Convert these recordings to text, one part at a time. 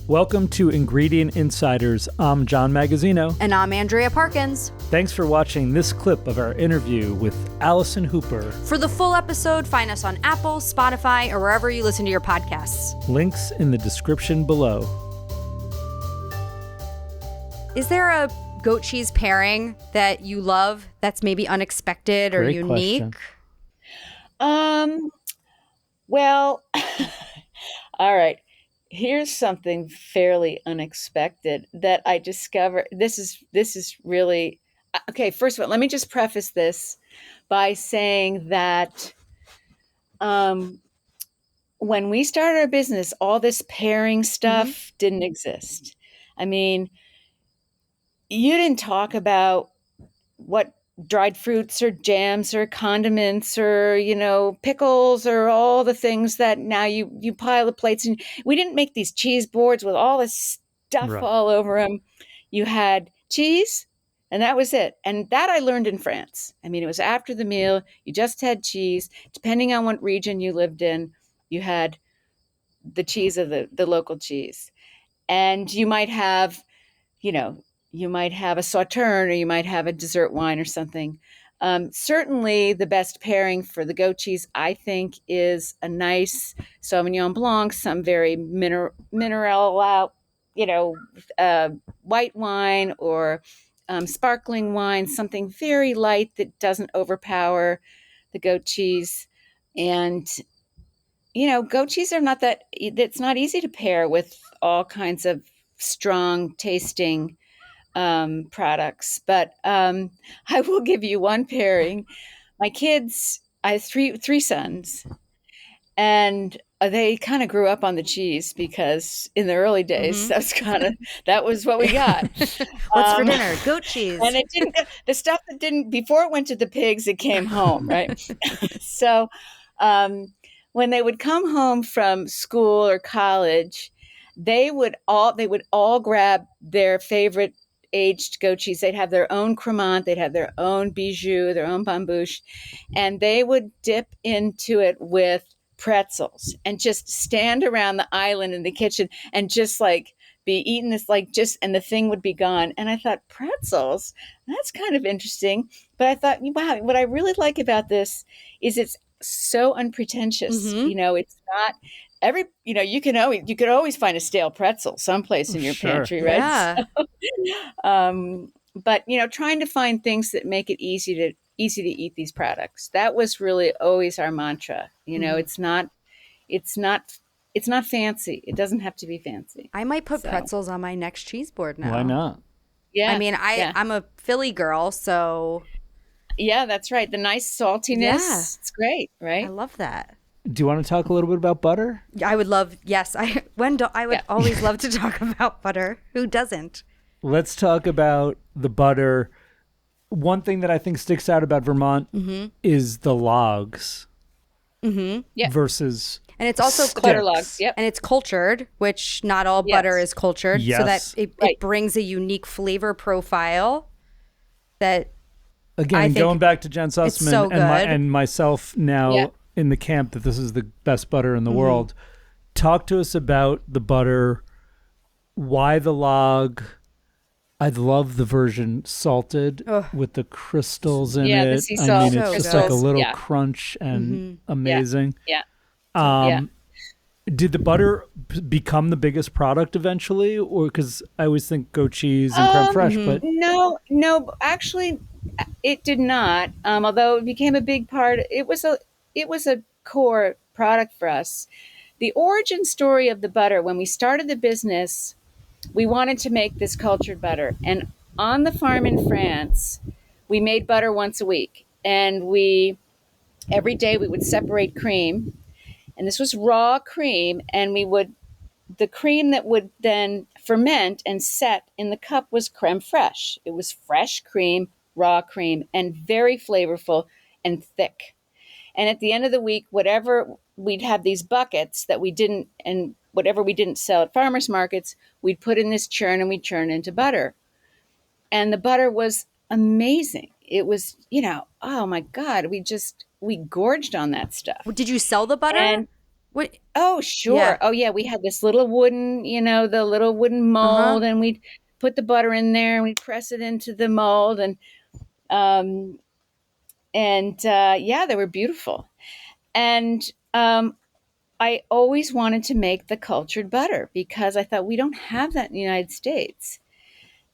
Welcome to Ingredient Insiders. I'm John Magazzino. And I'm Andrea Parkins. Thanks for watching this clip of our interview with Allison Hooper. For the full episode, find us on Apple, Spotify, or wherever you listen to your podcasts. Links in the description below. Is there a goat cheese pairing that you love that's maybe unexpected or Great unique? Question. Well, all right. Here's something fairly unexpected that I discovered. This is really okay. First of all, let me just preface this by saying that when we started our business, all this pairing stuff didn't exist. I mean, you didn't talk about what dried fruits or jams or condiments or, pickles or all the things that now you pile the plates. And we didn't make these cheese boards with all this stuff all over them. You had cheese and that was it. And that I learned in France. I mean, it was after the meal. You just had cheese. Depending on what region you lived in, you had the cheese of the local cheese. And you might have, you might have a sauterne or you might have a dessert wine or something. Certainly the best pairing for the goat cheese, I think, is a nice Sauvignon Blanc, some very mineral out, white wine or sparkling wine, something very light that doesn't overpower the goat cheese. And, goat cheese it's not easy to pair with all kinds of strong tasting products, but I will give you one pairing. My kids, I have three sons, and they kind of grew up on the cheese because in the early days that was what we got. What's for dinner? Goat cheese. And it didn't the stuff that didn't before it went to the pigs, it came home, right? So when they would come home from school or college, they would all grab their favorite aged goat cheese. They'd have their own Cremant, they'd have their own Bijou, their own Bambouche, and they would dip into it with pretzels and just stand around the island in the kitchen and just like be eating this and the thing would be gone. And I thought, pretzels? That's kind of interesting. But I thought, wow, what I really like about this is it's so unpretentious. It's not you could always find a stale pretzel someplace in your pantry, right? Yeah. So, but trying to find things that make it easy to eat these products. That was really always our mantra. It's not fancy. It doesn't have to be fancy. I might put pretzels on my next cheese board now. Why not? Yeah. I mean, I'm a Philly girl, so. Yeah, that's right. The nice saltiness. Yeah. It's great, right? I love that. Do you want to talk a little bit about butter? I would love, yes. I would always love to talk about butter. Who doesn't? Let's talk about the butter. One thing that I think sticks out about Vermont is the logs versus and it's also butter logs. Yep. And it's cultured, which not all butter is cultured. Yes. So that it brings a unique flavor profile that again, going back to Jen Sussman so and myself now in the camp that this is the best butter in the world. Talk to us about the butter, why the log. I love the version salted with the crystals in it. The sea I salt. mean, it's So just good. like a little crunch and amazing. Yeah. Did the butter become the biggest product eventually? Or because I always think goat cheese and creme fraiche, but No, actually it did not. Although it became a big part, it was a core product for us. The origin story of the butter, when we started the business, we wanted to make this cultured butter. And on the farm in France, we made butter once a week. And every day we would separate cream. And this was raw cream. And the cream that would then ferment and set in the cup was creme fraiche. It was fresh cream, raw cream, and very flavorful and thick. And at the end of the week, we'd have these buckets that we didn't sell at farmers markets, we'd put in this churn and we'd churn into butter. And the butter was amazing. It was, oh my God, we gorged on that stuff. Did you sell the butter? And What? Oh, sure. Yeah. Oh, yeah. We had this little wooden, the little wooden Uh-huh. mold, and we'd put the butter in there and we'd press it into the mold, um, yeah, they were beautiful. And I always wanted to make the cultured butter because I thought we don't have that in the United States.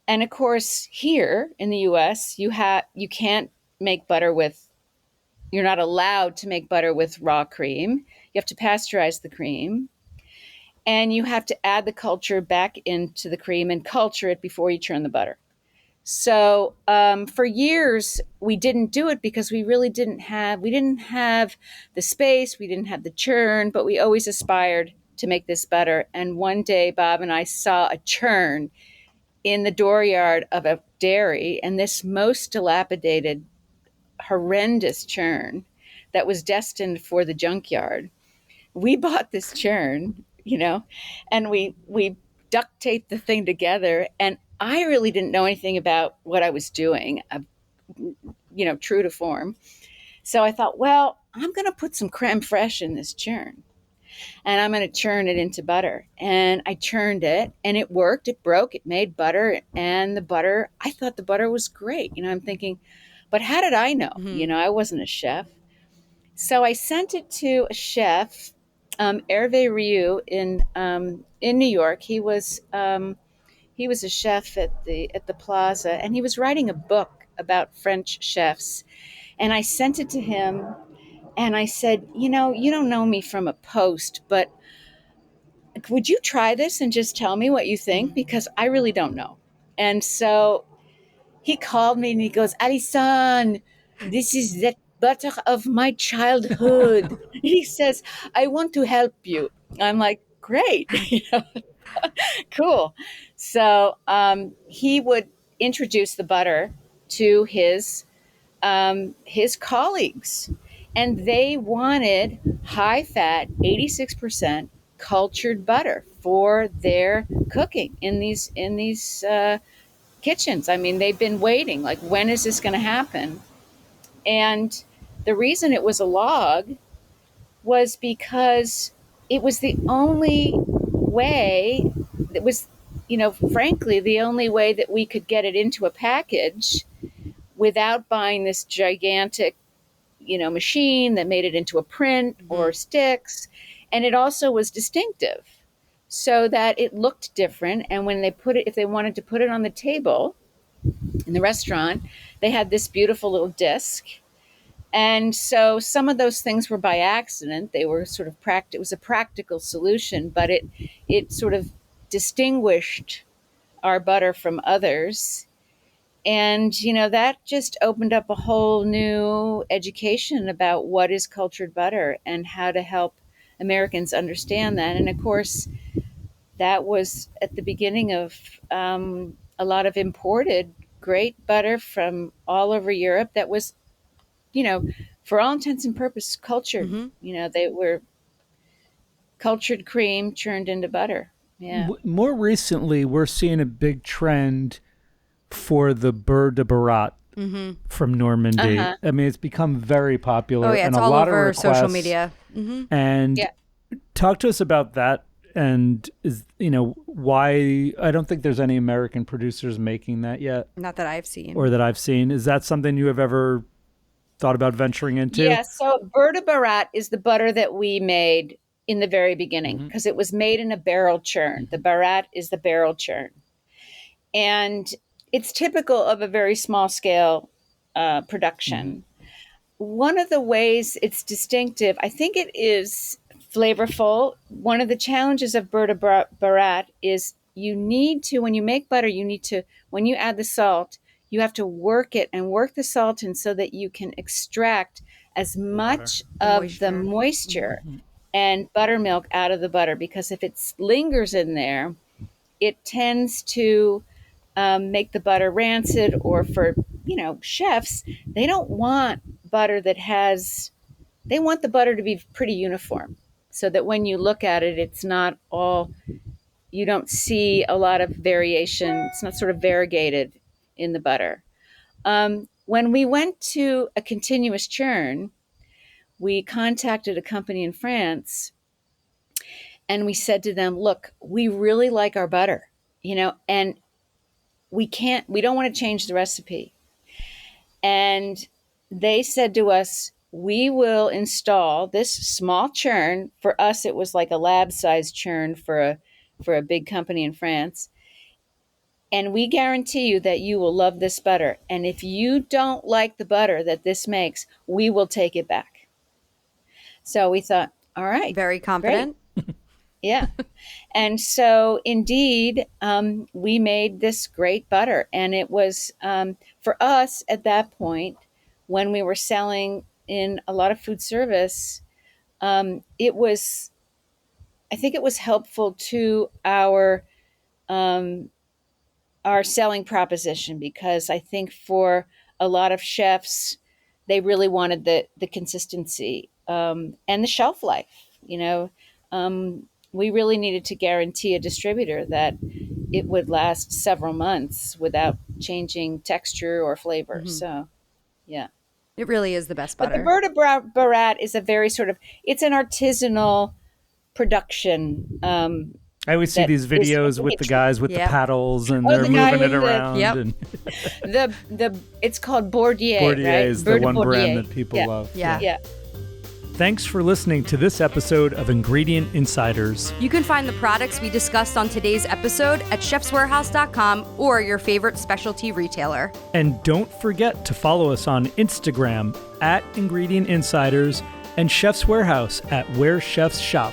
And of course, here in the US, you can't make butter with you're not allowed to make butter with raw cream. You have to pasteurize the cream, and you have to add the culture back into the cream and culture it before you churn the butter. So for years we didn't do it because we didn't have the space, we didn't have the churn, but we always aspired to make this butter. And one day Bob and I saw a churn in the dooryard of a dairy, and this most dilapidated, horrendous churn that was destined for the junkyard. We bought this churn, and we duct taped the thing together. And I really didn't know anything about what I was doing, true to form. So I thought, well, I'm going to put some creme fraiche in this churn, and I'm going to churn it into butter. And I churned it, and it worked. It broke. It made butter, and I thought the butter was great. I'm thinking, but how did I know? Mm-hmm. I wasn't a chef. So I sent it to a chef, Hervé Rioux in New York. He was a chef at the Plaza, and he was writing a book about French chefs. And I sent it to him, and I said, you don't know me from a post, but would you try this and just tell me what you think? Because I really don't know. And so he called me and he goes, Allison, this is the butter of my childhood. He says, I want to help you. I'm like, great, cool. So he would introduce the butter to his colleagues, and they wanted high fat, 86% cultured butter for their cooking in these kitchens. I mean, they've been waiting, like, when is this going to happen? And the reason it was a log was because it was the only way, it was, frankly, the only way that we could get it into a package without buying this gigantic, machine that made it into a print Mm-hmm. or sticks. And it also was distinctive so that it looked different. And when if they wanted to put it on the table in the restaurant, they had this beautiful little disc. And so some of those things were by accident. They were sort of it was a practical solution, but it sort of distinguished our butter from others. And, that just opened up a whole new education about what is cultured butter and how to help Americans understand that. And of course, that was at the beginning of a lot of imported great butter from all over Europe that was, you know, for all intents and purposes, cultured. Mm-hmm. They were cultured cream churned into butter. Yeah. More recently, we're seeing a big trend for the beurre de Barat Mm-hmm. from Normandy. Uh-huh. I mean, it's become very Oh popular yeah, and it's a all lot of over requests. social media. Mm-hmm. And Yeah. talk to us about that. And why I don't think there's any American producers making that yet, Not that I've seen. or that I've seen. Is that something you have ever thought about venturing into? Yeah. So beurre de Barat is the butter that we made in the very beginning Mm-hmm. because it was made in a barrel churn. The Barat is the barrel churn. And it's typical of a very small scale Mm-hmm. production. One of the ways it's distinctive, I think it is flavorful. One of the challenges of beurre de Barat is when you make butter, when you add the salt, you have to work it and work the salt in so that you can extract as much of the moisture Mm-hmm. and buttermilk out of the butter, because if it lingers in there, it tends to make the butter rancid. Or for chefs, they don't want butter they want the butter to be pretty uniform, so that when you look at it, you don't see a lot of variation. It's not sort of variegated in the butter. When we went to a continuous churn, we contacted a company in France, and we said to them, look, we really like our butter, and we don't want to change the recipe. And they said to us, we will install this small churn. For us, it was like a lab-sized churn for a big company in France. And we guarantee you that you will love this butter. And if you don't like the butter that this makes, we will take it back. So we thought, all right. Very confident. Great. Yeah. And so indeed, we made this great butter. And it was, for us at that point, when we were selling in a lot of food service, I think it was helpful to our selling proposition, because I think for a lot of chefs, they really wanted the consistency and the shelf life. We really needed to guarantee a distributor that it would last several months without changing texture or flavor. So, yeah. It really is the best But butter. the Berta Barat is a very it's an artisanal production. I always see these videos with the guys with the paddles and they're moving it around. Yep. And it's called Bourdieu. Bourdieu right? is the one brand that people love. Yeah. Thanks for listening to this episode of Ingredient Insiders. You can find the products we discussed on today's episode at chefswarehouse.com or your favorite specialty retailer. And don't forget to follow us on Instagram at Ingredient Insiders and Chef's Warehouse at Where Chefs Shop.